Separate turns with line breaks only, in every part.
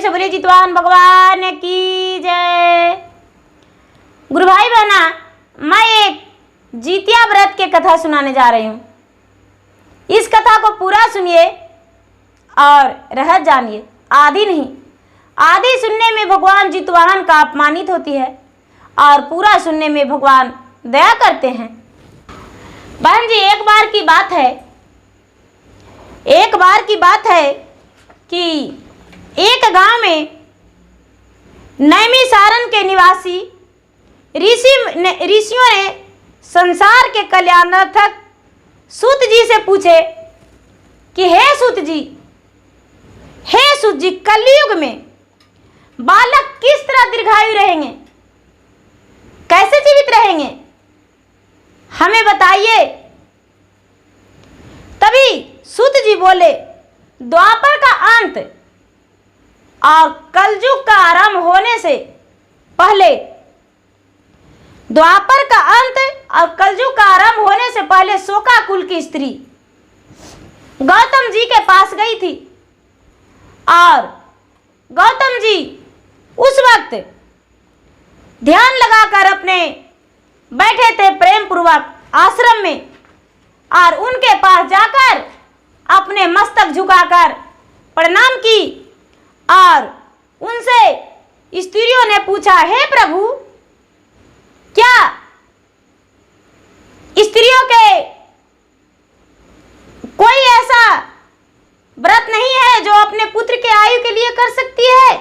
से बोले जितवाहन भगवान की जय। गुरु भाई बहना, मैं एक जितिया व्रत के कथा सुनाने जा रही हूँ। इस कथा को पूरा सुनिए और रहस्य जानिए, आधी नहीं। आधी सुनने में भगवान जितवाहन का अपमानित होती है और पूरा सुनने में भगवान दया करते हैं। बहन जी, एक बार की बात है कि एक गांव में नैमिषारण्य के निवासी ऋषियों ने संसार के कल्याणार्थक सूत जी से पूछे कि हे सूत जी, कलयुग में बालक किस तरह दीर्घायु रहेंगे, कैसे जीवित रहेंगे, हमें बताइए। तभी सूत जी बोले, द्वापर का अंत और कलयुग का आरंभ होने से पहले, द्वापर का अंत और कलयुग का आरंभ होने से पहले शोकाकुल की स्त्री गौतम जी के पास गई थी और गौतम जी उस वक्त ध्यान लगाकर अपने बैठे थे प्रेम पूर्वक आश्रम में, और उनके पास जाकर अपने मस्तक झुकाकर प्रणाम की और उनसे स्त्रियों ने पूछा, हे प्रभु, क्या स्त्रियों के कोई ऐसा व्रत नहीं है जो अपने पुत्र के आयु के लिए कर सकती है,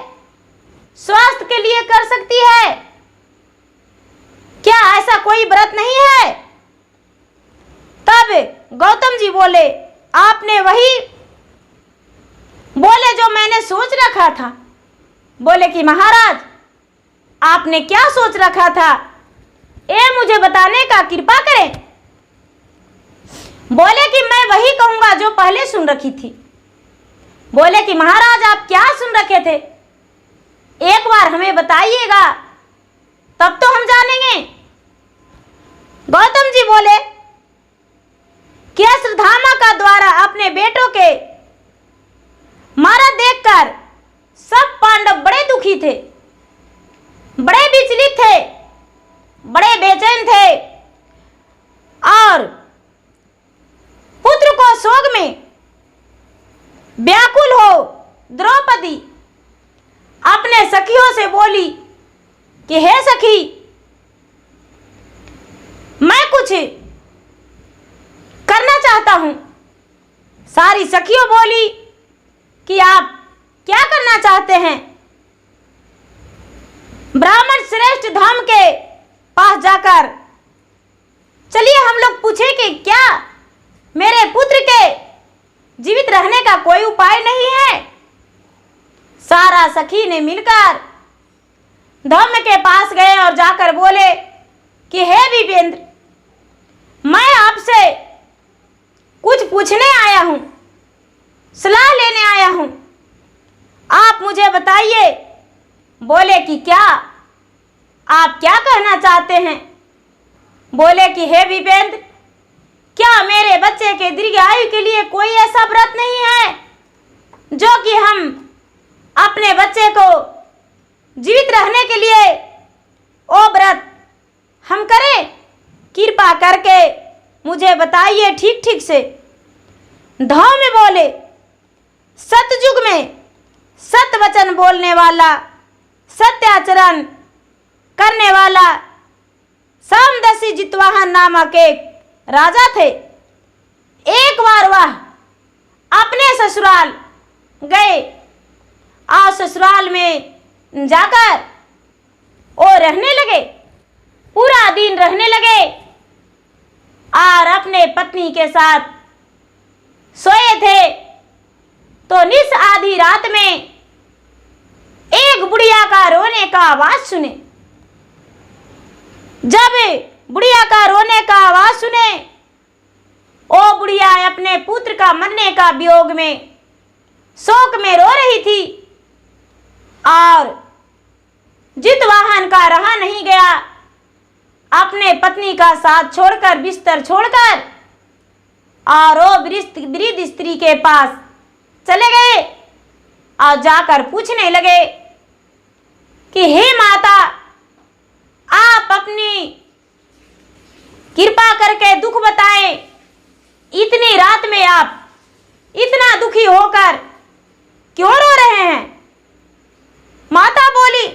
स्वास्थ्य के लिए कर सकती है? क्या ऐसा कोई व्रत नहीं है? तब गौतम जी बोले, आपने वही बोले जो मैंने सोच रखा था। बोले कि महाराज, आपने क्या सोच रखा था, ये मुझे बताने का कृपा करें। बोले कि मैं वही कहूंगा जो पहले सुन रखी थी। बोले कि महाराज, आप क्या सुन रखे थे, एक बार हमें बताइएगा, तब तो हम जानेंगे। गौतम जी बोले कि अश्वत्थामा का द्वारा अपने बेटों के मारा देखकर सब पांडव बड़े दुखी थे, बड़े विचलित थे, बड़े बेचैन थे और पुत्र को शोक में व्याकुल हो द्रौपदी अपने सखियों से बोली कि हे सखी, मैं कुछ करना चाहता हूं। सारी सखियों बोली कि आप क्या करना चाहते हैं? ब्राह्मण श्रेष्ठ धाम के पास जाकर चलिए हम लोग पूछें कि क्या मेरे पुत्र के जीवित रहने का कोई उपाय नहीं है। सारा सखी ने मिलकर धम्म के पास गए और जाकर बोले कि हे विपेंद्र, मैं आपसे कुछ पूछने आया हूं, सलाह लेने आया हूं, आप मुझे बताइए। बोले कि क्या, आप क्या कहना चाहते हैं? बोले कि हे विपेंद्र, क्या मेरे बच्चे के दीर्घ आयु के लिए कोई ऐसा व्रत नहीं है जो कि हम अपने बच्चे को जीवित रहने के लिए वो व्रत हम करें? कृपा करके मुझे बताइए ठीक ठीक से। धौम्य बोले, सतयुग में सत्य वचन बोलने वाला, सत्याचरण करने वाला सामदसी जितवाहन नामक एक राजा थे। एक बार वह अपने ससुराल गए और ससुराल में जाकर वो रहने लगे, पूरा दिन रहने लगे और अपने पत्नी के साथ सोए थे। तो निस आधी रात में एक बुढ़िया का रोने का आवाज सुने। जब बुढ़िया का रोने का आवाज सुने, ओ बुढ़िया अपने पुत्र का मरने का वियोग में शोक में रो रही थी और जितवाहन का रहा नहीं गया, अपने पत्नी का साथ छोड़कर, बिस्तर छोड़कर और वो वृद्ध स्त्री के पास चले गए और जाकर पूछने लगे कि हे माता, आप अपनी कृपा करके दुख बताएं, इतनी रात में आप इतना दुखी होकर क्यों रो रहे हैं? माता बोली,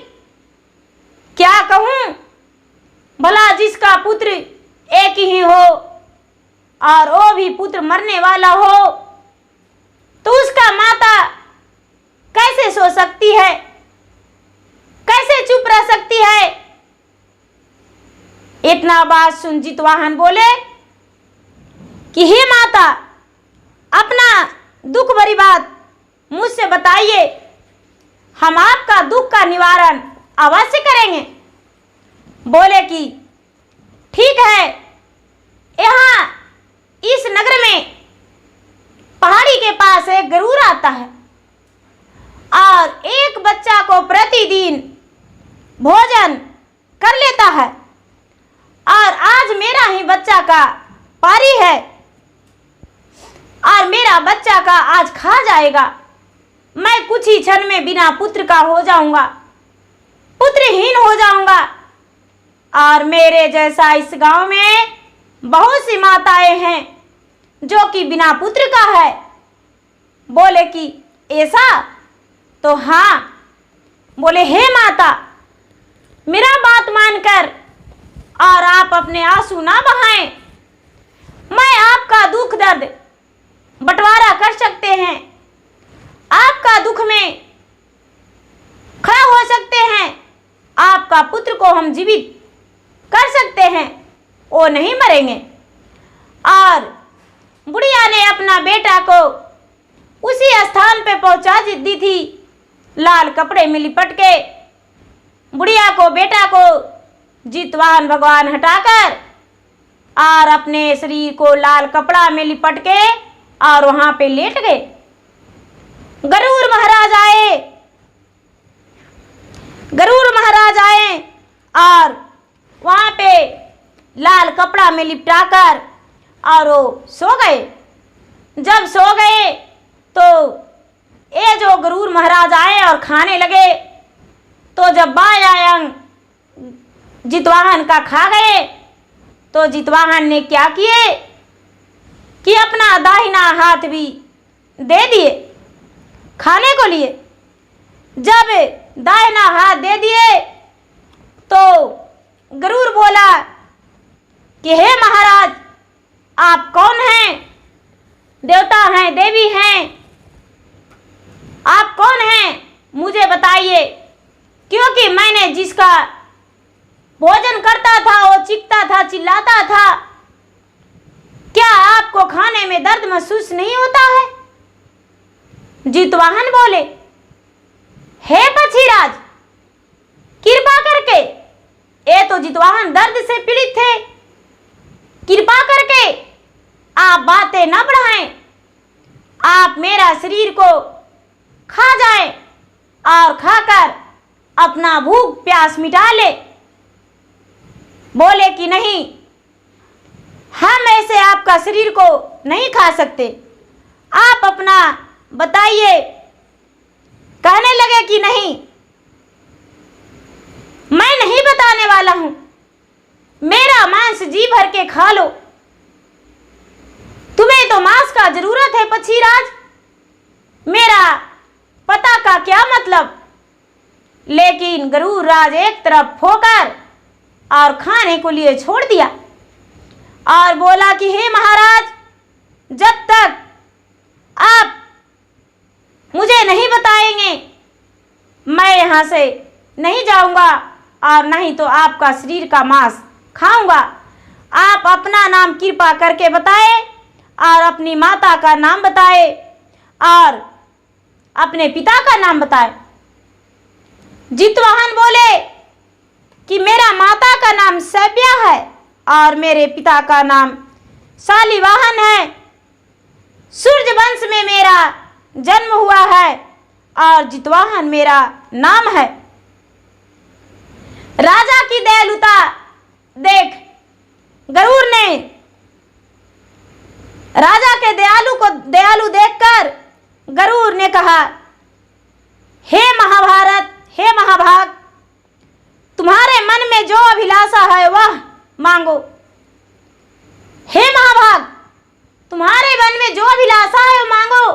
क्या कहूं, भला जिसका पुत्र एक ही हो और वो भी पुत्र मरने वाला हो, तो उसका माता कैसे सो सकती है, कैसे चुप रह सकती है? इतना बात सुन जितवाहन बोले कि हे माता, अपना दुख भरी बात मुझसे बताइए, हम आपका दुख का निवारण अवश्य करेंगे। बोले कि ठीक है, यहाँ इस नगर में पहाड़ी के पास एक गरुड़ आता है और एक बच्चा को प्रतिदिन भोजन कर लेता है, और आज मेरा ही बच्चा का पारी है और मेरा बच्चा का आज खा जाएगा। मैं कुछ ही क्षण में बिना पुत्र का हो जाऊंगा, पुत्रहीन हो जाऊंगा, और मेरे जैसा इस गांव में बहुत सी माताएं हैं जो कि बिना पुत्र का है। बोले कि ऐसा? तो हाँ। बोले हे माता, मेरा बात मानकर और आप अपने आंसू ना बहाएं, मैं आपका दुख दर्द बंटवारा कर सकते हैं, आपका दुख में खड़ा हो सकते हैं, आपका पुत्र को हम जीवित कर सकते हैं, वो नहीं मरेंगे। और बुढ़िया ने अपना बेटा को उसी स्थान पे पहुंचा दी थी, लाल कपड़े में लिपट के। बुढ़िया को बेटा को जितवाहन भगवान हटाकर और अपने शरीर को लाल कपड़ा में लिपट के और वहां पे लेट गए। गरुड़ महाराज आए, गरुड़ महाराज आए और वहां पे लाल कपड़ा में लिपटाकर और वो सो गए। जब सो गए तो ये जो गरुड़ महाराज आए और खाने लगे, तो जब बाया अंग जितवाहन का खा गए, तो जितवाहन ने क्या किए कि अपना दाहिना हाथ भी दे दिए खाने को लिए। जब दाहिना हाथ दे दिए तो गरुड़ बोला कि हे महाराज, आप कौन हैं? देवता हैं, देवी हैं, आप कौन हैं? मुझे बताइए, क्योंकि मैंने जिसका भोजन करता था वो चीखता था, चिल्लाता था। क्या आपको खाने में दर्द महसूस नहीं होता है? जितवाहन बोले, हे पक्षीराज, कृपा करके, ये तो जितवाहन दर्द से पीड़ित थे, कृपा करके आप बातें न बढ़ाएं, आप मेरा शरीर को खा जाएं और खाकर अपना भूख प्यास मिटा ले। बोले कि नहीं, हम ऐसे आपका शरीर को नहीं खा सकते, आप अपना बताइए। कहने लगे कि नहीं, मैं नहीं बताने वाला हूं, मेरा मांस जी भर के खा लो। तुम्हें तो मांस का जरूरत है पक्षीराज, मेरा पता का क्या मतलब? लेकिन गरुड़ राज एक तरफ होकर और खाने को लिए छोड़ दिया और बोला कि हे महाराज, जब तक आप मुझे नहीं बताएंगे मैं यहाँ से नहीं जाऊंगा और नहीं तो आपका शरीर का मांस खाऊंगा। आप अपना नाम कृपा करके बताए और अपनी माता का नाम बताए और अपने पिता का नाम बताए। जितवाहन बोले कि मेरा माता का नाम सैब्या है और मेरे पिता का नाम शालिवाहन है। सूर्य वंश में मेरा जन्म हुआ है और जितवाहन मेरा नाम है। राजा की दयालुता देख गरुड़ ने, राजा के दयालु देखकर गरुड़ ने कहा हे महाभारत, हे महाभाग, तुम्हारे मन में जो अभिलाषा है वह मांगो। हे महाभाग, तुम्हारे मन में जो अभिलाषा है वह मांगो,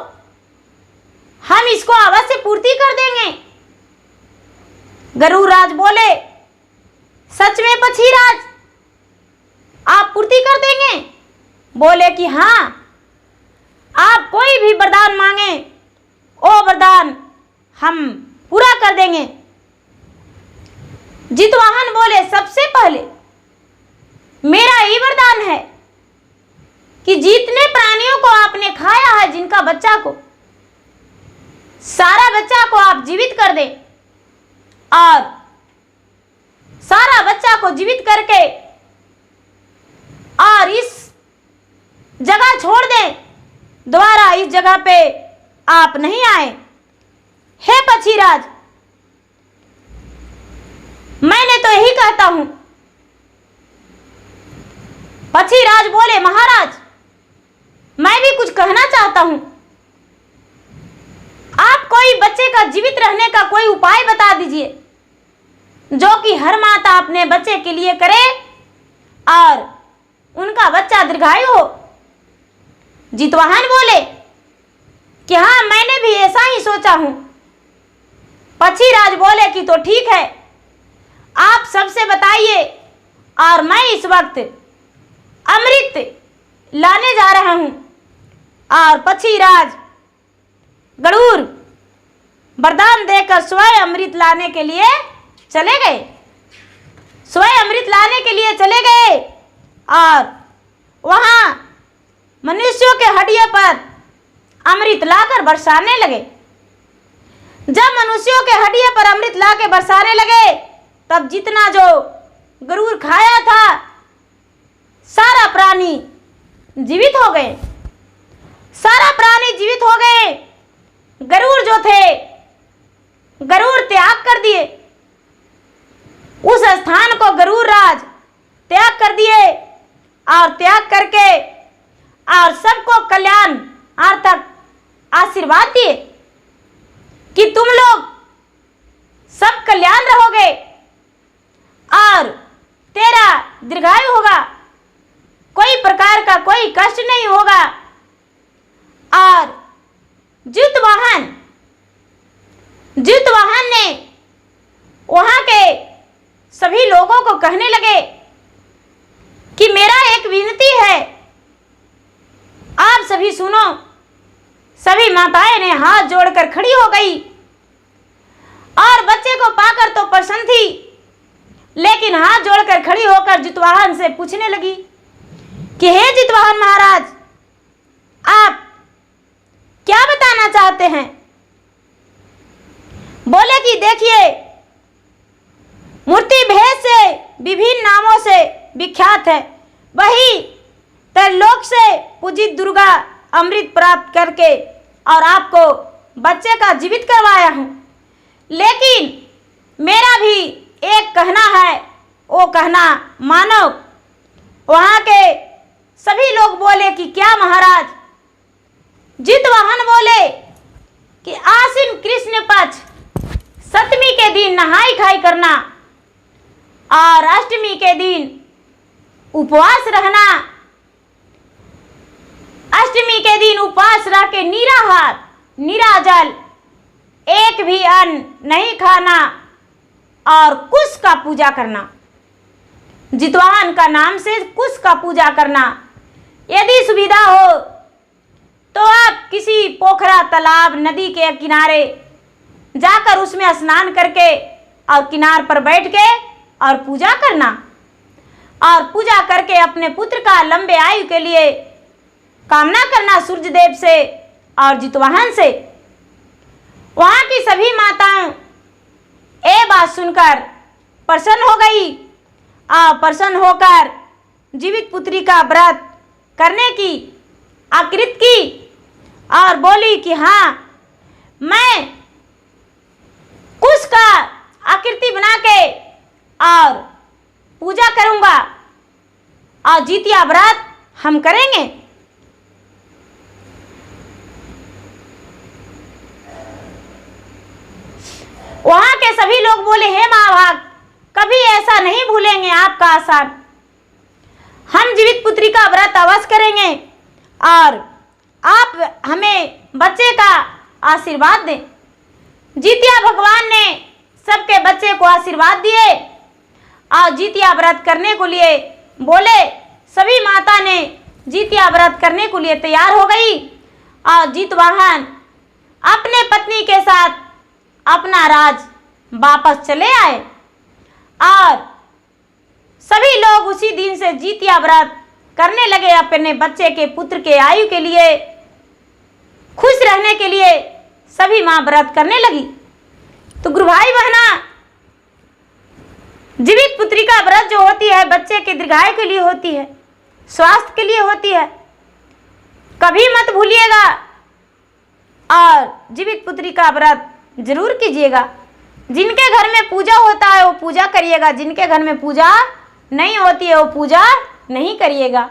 हम इसको अवश्य पूर्ति कर देंगे। गरुड़राज बोले, सच में पक्षीराज, आप पूर्ति कर देंगे? बोले कि हाँ, आप कोई भी वरदान मांगे, वो वरदान हम पूरा कर देंगे। जितवाहन बोले, सबसे पहले मेरा ये वरदान है कि जितने प्राणियों को आपने खाया है, जिनका बच्चा को, सारा बच्चा को आप जीवित कर दें और सारा बच्चा को जीवित करके और इस जगह छोड़ दें, दोबारा इस जगह पे आप नहीं आए। हे पक्षीराज, मैंने तो यही कहता हूं। पक्षीराज बोले, महाराज, मैं भी कुछ कहना चाहता हूं। आप कोई बच्चे का जीवित रहने का कोई उपाय बता दीजिए, जो कि हर माता अपने बच्चे के लिए करे और उनका बच्चा दीर्घायु हो। जितवाहन बोले कि हाँ, मैंने भी ऐसा ही सोचा हूं। पक्षीराज बोले कि तो ठीक है, आप सबसे बताइए और मैं इस वक्त अमृत लाने जा रहा हूं। और पक्षीराज गरुड़ वरदान देकर स्वयं अमृत लाने के लिए चले गए, स्वयं अमृत लाने के लिए चले गए और वहां मनुष्यों के हड्डियों पर अमृत लाकर बरसाने लगे। जब मनुष्यों के हड्डियों पर अमृत लाकर बरसाने लगे, तब जितना जो गरुड़ खाया था, सारा प्राणी जीवित हो गए, सारा प्राणी जीवित हो गए। गरुड़ जो थे, गरुड़ त्याग कर दिए, उस स्थान को गरुड़ राज त्याग कर दिए और त्याग करके और सबको कल्याण अर्थात आशीर्वाद दिए कि तुम लोग सब कल्याण रहोगे और तेरा दीर्घायु होगा, कोई प्रकार का कोई कष्ट नहीं होगा। और जितवाहन ने वहां के सभी लोगों को कहने लगे कि मेरा एक विनती है, आप सभी सुनो। सभी माताएं ने हाथ जोड़कर खड़ी हो गई और बच्चे को पाकर तो प्रसन्न थी, लेकिन हाथ जोड़कर खड़ी होकर जितवाहन से पूछने लगी कि हे जितवाहन महाराज, आप क्या बताना चाहते हैं? बोले कि देखिए, मूर्ति भेद से विभिन्न नामों से विख्यात है, वही त्रिलोक से पूजित दुर्गा अमृत प्राप्त करके और आपको बच्चे का जीवित करवाया हूं। लेकिन मेरा भी एक कहना है, वो कहना मानो। वहां के सभी लोग बोले कि क्या महाराज? जितवाहन बोले कि आश्विन कृष्ण पक्ष सप्तमी के दिन नहाई खाई करना और अष्टमी के दिन उपवास रहना, अष्टमी के दिन उपवास रह के निराहार निराजल एक भी अन्न नहीं खाना और कुश का पूजा करना, जितवाहन का नाम से कुश का पूजा करना। यदि सुविधा हो तो आप किसी पोखरा, तालाब, नदी के किनारे जाकर उसमें स्नान करके और किनार पर बैठ के और पूजा करना और पूजा करके अपने पुत्र का लंबे आयु के लिए कामना करना सूर्य देव से और जितवाहन से। वहां की सभी माताएं ये बात सुनकर प्रसन्न हो गई और प्रसन्न होकर जीवित पुत्री का व्रत करने की आकृति की और बोली कि हाँ, मैं कुश का आकृति बना के और पूजा करूंगा और जितिया व्रत हम करेंगे। सभी लोग बोले, हे माँ भाग, कभी ऐसा नहीं भूलेंगे आपका आसान। हम जीवित पुत्री का व्रत अवश्य करेंगे और आप हमें बच्चे का आशीर्वाद दें। जितिया भगवान ने सबके बच्चे को आशीर्वाद दिए और जितिया व्रत करने को लिए बोले। सभी माता ने जितिया व्रत करने को लिए तैयार हो गई और जितवाहन अपने पत्नी के साथ अपना राज वापस चले आए और सभी लोग उसी दिन से जितिया व्रत करने लगे। अपने बच्चे के पुत्र के आयु के लिए, खुश रहने के लिए सभी माँ व्रत करने लगी। तो गुरु भाई बहना, जीवित पुत्री का व्रत जो होती है बच्चे के दीर्घायु के लिए होती है, स्वास्थ्य के लिए होती है। कभी मत भूलिएगा और जीवित पुत्री का व्रत जरूर कीजिएगा। जिनके घर में पूजा होता है वो पूजा करिएगा, जिनके घर में पूजा नहीं होती है वो पूजा नहीं करिएगा।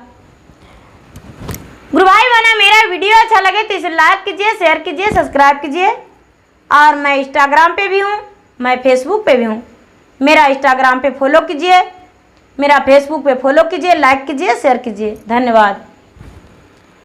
गुरु भाई बहना, मेरा वीडियो अच्छा लगे तो इसे लाइक कीजिए, शेयर कीजिए, सब्सक्राइब कीजिए। और मैं इंस्टाग्राम पे भी हूँ, मैं फेसबुक पे भी हूँ। मेरा इंस्टाग्राम पे फॉलो कीजिए, मेरा फेसबुक पे फॉलो कीजिए, लाइक कीजिए, शेयर कीजिए। धन्यवाद।